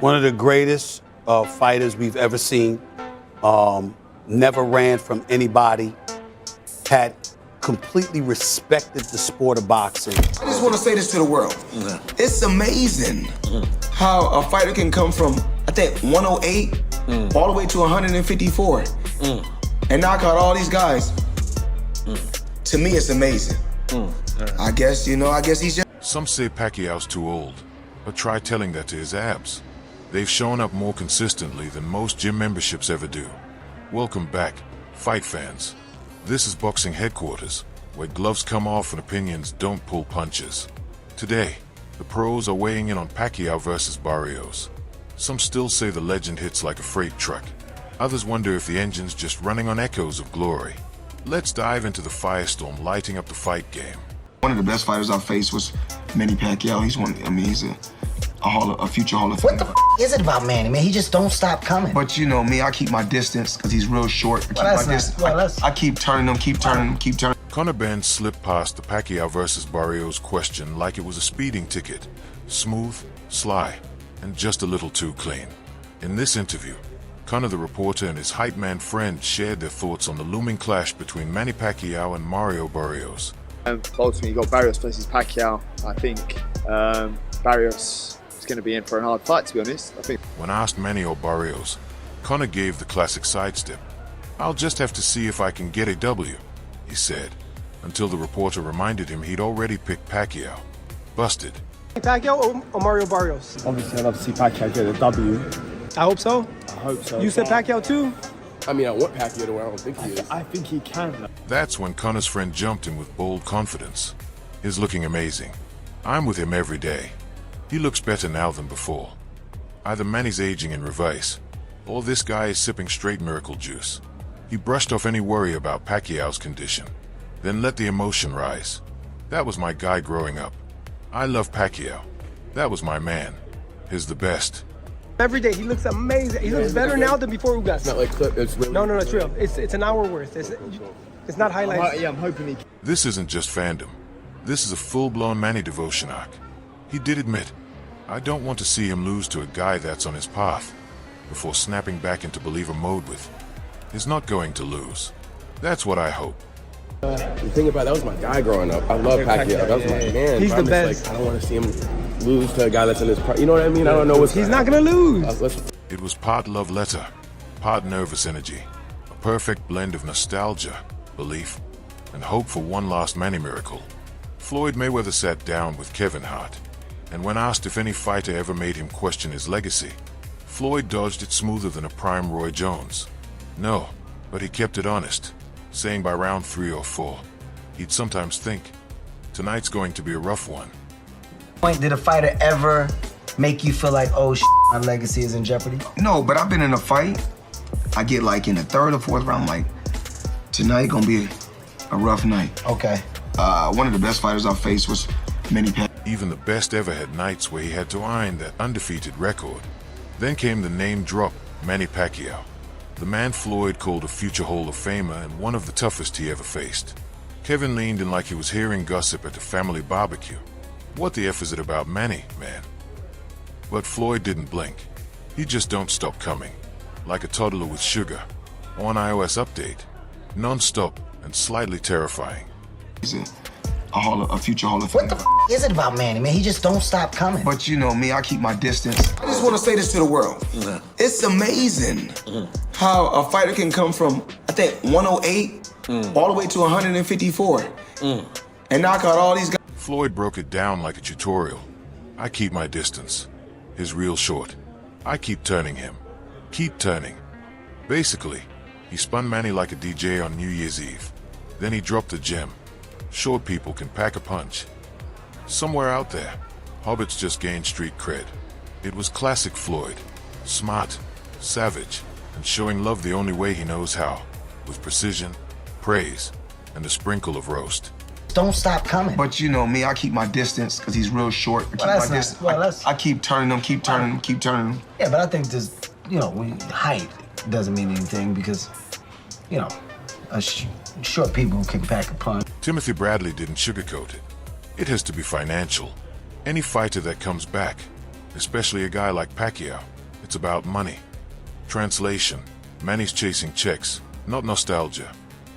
One of the greatest fighters we've ever seen. Never ran from anybody. Had completely respected the sport of boxing. I just want to say this to the world. It's amazing how a fighter can come from, I think, 108 all the way to 154 and knock out all these guys. To me, it's amazing. I guess he's just... Some say Pacquiao's too old, but try telling that to his abs. They've shown up more consistently than most gym memberships ever do. Welcome back, fight fans. This is Boxing Headquarters, where gloves come off and opinions don't pull punches. Today, the pros are weighing in on Pacquiao versus Barrios. Some still say the legend hits like a freight truck. Others wonder if the engine's just running on echoes of glory. Let's dive into the firestorm lighting up the fight game. One of the best fighters I've faced was Manny Pacquiao. He's a future Hall of Famer. What the is it about Manny, man? He just don't stop coming. But you know me, I keep my distance because he's real short. I keep turning him. Conor Ben slipped past the Pacquiao versus Barrios question like it was a speeding ticket. Smooth, sly, and just a little too clean. In this interview, Conor the reporter and his hype man friend shared their thoughts on the looming clash between Manny Pacquiao and Mario Barrios. Ultimately, you got Barrios versus Pacquiao. I think Barrios is going to be in for a hard fight, to be honest. I think. When asked Manny or Barrios, Conor gave the classic sidestep. "I'll just have to see if I can get a W," he said, until the reporter reminded him he'd already picked Pacquiao. Busted. Pacquiao or Mario Barrios? Obviously, I'd love to see Pacquiao get a W. I hope so. I hope so. You said Pacquiao too? I mean, I want Pacquiao to win. I don't think he is. I think he can. That's when Conor's friend jumped in with bold confidence. He's looking amazing. I'm with him every day. He looks better now than before. Either Manny's aging in reverse, or this guy is sipping straight miracle juice. He brushed off any worry about Pacquiao's condition, then let the emotion rise. That was my guy growing up. I love Pacquiao. That was my man. He's the best. Every day he looks amazing. He looks better now than before Ugas. It's not like clip. It's really No, it's real. It's an hour worth. It's not highlights. I'm hoping he. This isn't just fandom. This is a full-blown Manny devotion arc. He did admit, "I don't want to see him lose to a guy that's on his path," before snapping back into believer mode with, "He's not going to lose." That's what I hope. The thing about that was my guy growing up. I love Pacquiao. That was my man. He's the best. I don't want to see him lose to a guy that's in his prime. You know what I mean? I don't know what's. He's not gonna lose. It was part love letter, part nervous energy, a perfect blend of nostalgia, belief, and hope for one last Manny miracle. Floyd Mayweather sat down with Kevin Hart, and when asked if any fighter ever made him question his legacy, Floyd dodged it smoother than a prime Roy Jones. No, but he kept it honest, saying by round 3 or 4, he'd sometimes think, tonight's going to be a rough one. Did a fighter ever make you feel like, oh, my legacy is in jeopardy? No, but I've been in a fight. I get like in the 3rd or 4th round, like, tonight gonna be a rough night. Okay. One of the best fighters I've faced was Manny Pacquiao. Even the best ever had nights where he had to iron that undefeated record. Then came the name drop, Manny Pacquiao. The man Floyd called a future Hall of Famer and one of the toughest he ever faced. Kevin leaned in like he was hearing gossip at a family barbecue. What the F is it about Manny, man? But Floyd didn't blink. He just don't stop coming. Like a toddler with sugar. On iOS update. Non-stop and slightly terrifying. He's a future Hall of Famer. What the is it about Manny, man? He just don't stop coming. But you know me, I keep my distance. I just want to say this to the world. It's amazing how a fighter can come from, I think, 108 all the way to 154 and knock out all these guys. Floyd broke it down like a tutorial. I keep my distance. His real short. I keep turning him. Keep turning. Basically, he spun Manny like a DJ on New Year's Eve. Then he dropped the gem. Short people can pack a punch. Somewhere out there, hobbits just gained street cred. It was classic Floyd. Smart, savage, and showing love the only way he knows how. With precision, praise, and a sprinkle of roast. Don't stop coming. But you know me, I keep my distance because he's real short. I keep turning him. Yeah, but I think this, height doesn't mean anything because, short people can pack a punch. Timothy Bradley didn't sugarcoat it. It has to be financial. Any fighter that comes back, especially a guy like Pacquiao, It's about money. Translation, Manny's chasing checks, not nostalgia.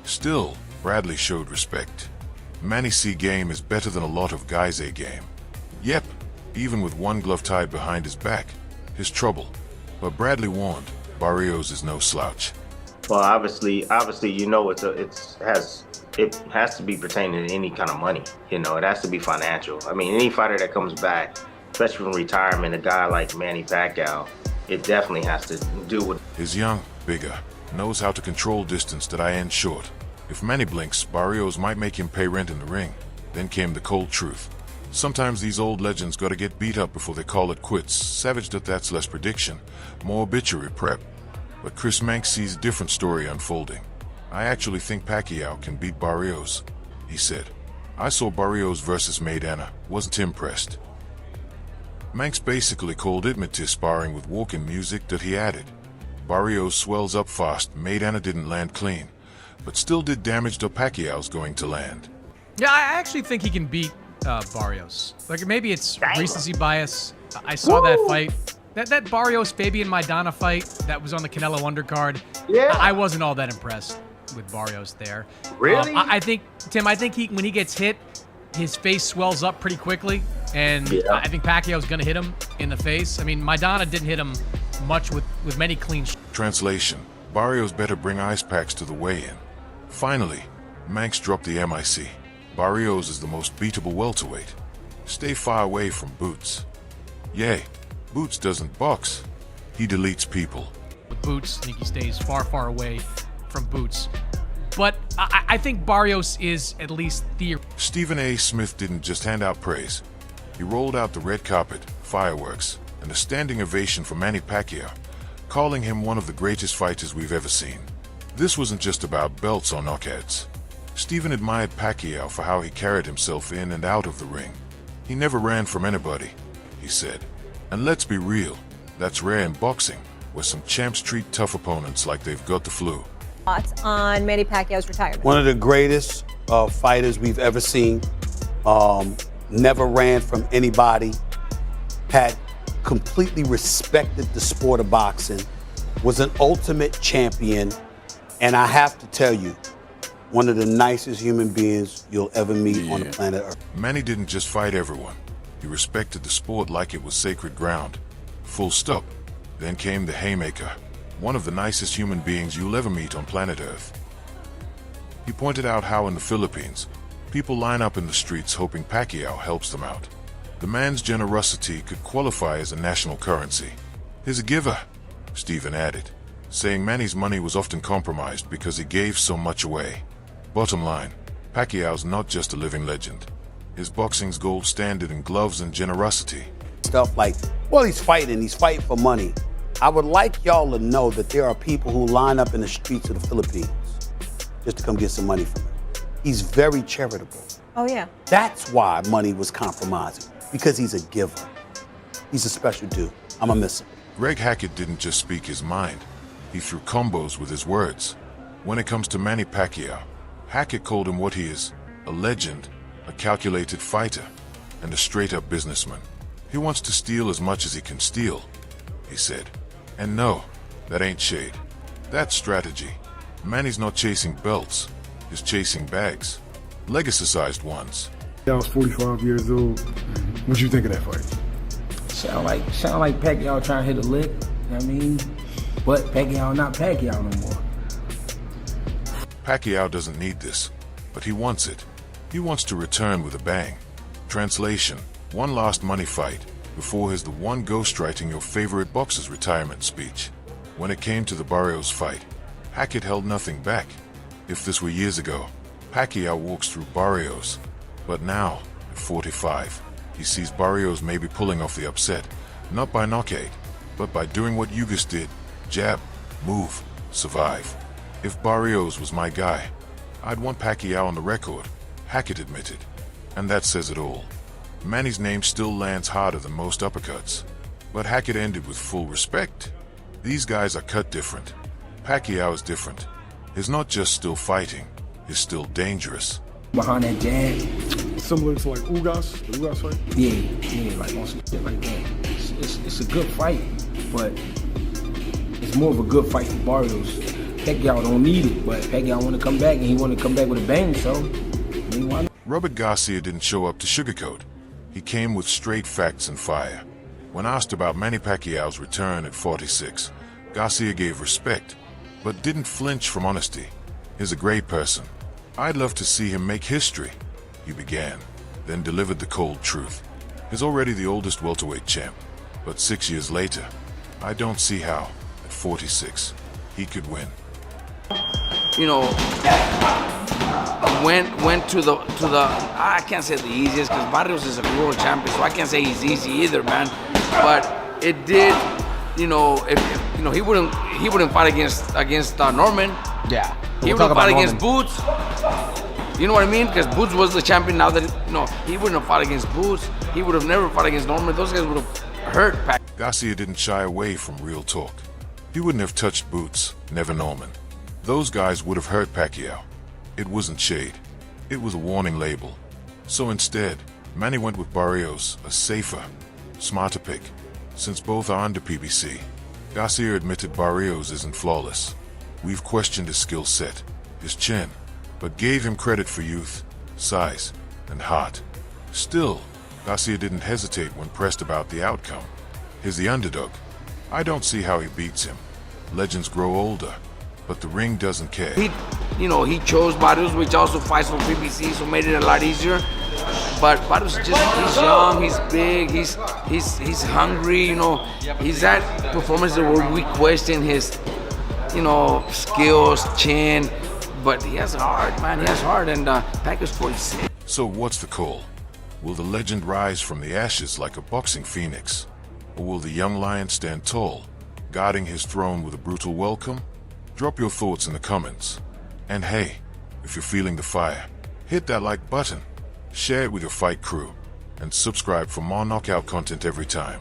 Still, Bradley showed respect. Manny's C game is better than a lot of guys' A game. Yep, even with one glove tied behind his back, his trouble. But Bradley warned, Barrios is no slouch. Well, obviously, you know, it has to be pertaining to any kind of money. You know, it has to be financial. I mean, any fighter that comes back, especially from retirement, a guy like Manny Pacquiao, it definitely has to do with. He's young, bigger, knows how to control distance that I end short. If Manny blinks, Barrios might make him pay rent in the ring. Then came the cold truth. Sometimes these old legends gotta get beat up before they call it quits. Savage that's less prediction, more obituary prep. But Chris Manx sees a different story unfolding. I actually think Pacquiao can beat Barrios, he said. I saw Barrios versus Mayweather, wasn't impressed. Manx basically called it mid-tier sparring with walk-in music that he added. Barrios swells up fast, Mayweather didn't land clean, but still did damage to Pacquiao's going to land. Yeah, I actually think he can beat Barrios. Like, maybe it's recency bias. I saw that fight. That Barrios-Fabian Maidana fight that was on the Canelo undercard. Yeah. I wasn't all that impressed with Barrios there. Really? I think, Tim, when he gets hit, his face swells up pretty quickly. And Yeah. I think Pacquiao's going to hit him in the face. I mean, Maidana didn't hit him much with many clean Translation, Barrios better bring ice packs to the weigh-in. Finally, Manx dropped the MIC. Barrios is the most beatable welterweight. Stay far away from Boots. Yay, Boots doesn't box. He deletes people. with Boots. I think he stays far, far away from Boots. But I think Barrios is at least Stephen A. Smith didn't just hand out praise. He rolled out the red carpet, fireworks, and a standing ovation for Manny Pacquiao, calling him one of the greatest fighters we've ever seen. This wasn't just about belts or knockouts. Stephen admired Pacquiao for how he carried himself in and out of the ring. He never ran from anybody, he said. And let's be real, that's rare in boxing, where some champs treat tough opponents like they've got the flu. Thoughts on Manny Pacquiao's retirement? One of the greatest fighters we've ever seen. Never ran from anybody. Had completely respected the sport of boxing. Was an ultimate champion. And I have to tell you, one of the nicest human beings you'll ever meet on the planet Earth. Manny didn't just fight everyone. He respected the sport like it was sacred ground. Full stop. Then came the haymaker. One of the nicest human beings you'll ever meet on planet Earth. He pointed out how in the Philippines, people line up in the streets hoping Pacquiao helps them out. The man's generosity could qualify as a national currency. He's a giver, Stephen added, saying Manny's money was often compromised because he gave so much away. Bottom line, Pacquiao's not just a living legend. His boxing's gold standard in gloves and generosity. Stuff like, well, he's fighting for money. I would like y'all to know that there are people who line up in the streets of the Philippines just to come get some money from him. He's very charitable. Oh, yeah. That's why money was compromising, because he's a giver. He's a special dude. I'm gonna miss him. Greg Hackett didn't just speak his mind. He threw combos with his words. When it comes to Manny Pacquiao, Hackett called him what he is, a legend, a calculated fighter, and a straight-up businessman. He wants to steal as much as he can steal, he said. And no, that ain't shade. That's strategy. Manny's not chasing belts, he's chasing bags. Legacy-sized ones. I was 45 years old. What you think of that fight? Sound like Pacquiao trying to hit a lick, you know what I mean? But Pacquiao not Pacquiao no more. Pacquiao doesn't need this, but he wants it. He wants to return with a bang. Translation, one last money fight before he's the one ghostwriting your favorite boxer's retirement speech. When it came to the Barrios fight, Hackett held nothing back. If this were years ago, Pacquiao walks through Barrios. But now, at 45, he sees Barrios maybe pulling off the upset, not by knockout, but by doing what Ugas did, jab, move, survive. If Barrios was my guy, I'd want Pacquiao on the record, Hackett admitted. And that says it all. Manny's name still lands harder than most uppercuts, but Hackett ended with full respect. These guys are cut different. Pacquiao is different. He's not just still fighting, he's still dangerous. Behind that jab. Similar to like Ugas, the Ugas fight? Yeah, like on some shit like that. It's a good fight, but it's more of a good fight for Barrios. Pacquiao don't need it, but Pacquiao want to come back, and he want to come back with a bang, so I mean, why not? Robert Garcia didn't show up to sugarcoat. He came with straight facts and fire. When asked about Manny Pacquiao's return at 46, Garcia gave respect, but didn't flinch from honesty. He's a great person. I'd love to see him make history. He began, then delivered the cold truth. He's already the oldest welterweight champ, but 6 years later, I don't see how, at 46, he could win. You know, went to the I can't say the easiest because Barrios is a world champion, so I can't say he's easy either, man. But it did, you know, if you know he wouldn't fight against Norman. Yeah, he wouldn't fight against Boots. You know what I mean? Because Boots was the champion. Now that he wouldn't have fought against Boots. He would have never fought against Norman. Those guys would have hurt Pacquiao. Garcia didn't shy away from real talk. He wouldn't have touched Boots, never Norman. Those guys would have hurt Pacquiao. It wasn't shade. It was a warning label. So instead, Manny went with Barrios, a safer, smarter pick. Since both are under PBC, Garcia admitted Barrios isn't flawless. We've questioned his skill set, his chin, but gave him credit for youth, size, and heart. Still, Garcia didn't hesitate when pressed about the outcome. He's the underdog. I don't see how he beats him. Legends grow older, but the ring doesn't care. He chose Barrios, which also fights for PBC, so made it a lot easier. But Barrios he's young, he's big, he's hungry, He's that performance where we question his, skills, chin. But he has heart, man, he has heart, and Pacquiao's 46. So what's the call? Will the legend rise from the ashes like a boxing phoenix? Or will the young lion stand tall, guarding his throne with a brutal welcome? Drop your thoughts in the comments. And hey, if you're feeling the fire, hit that like button, share it with your fight crew, and subscribe for more knockout content every time.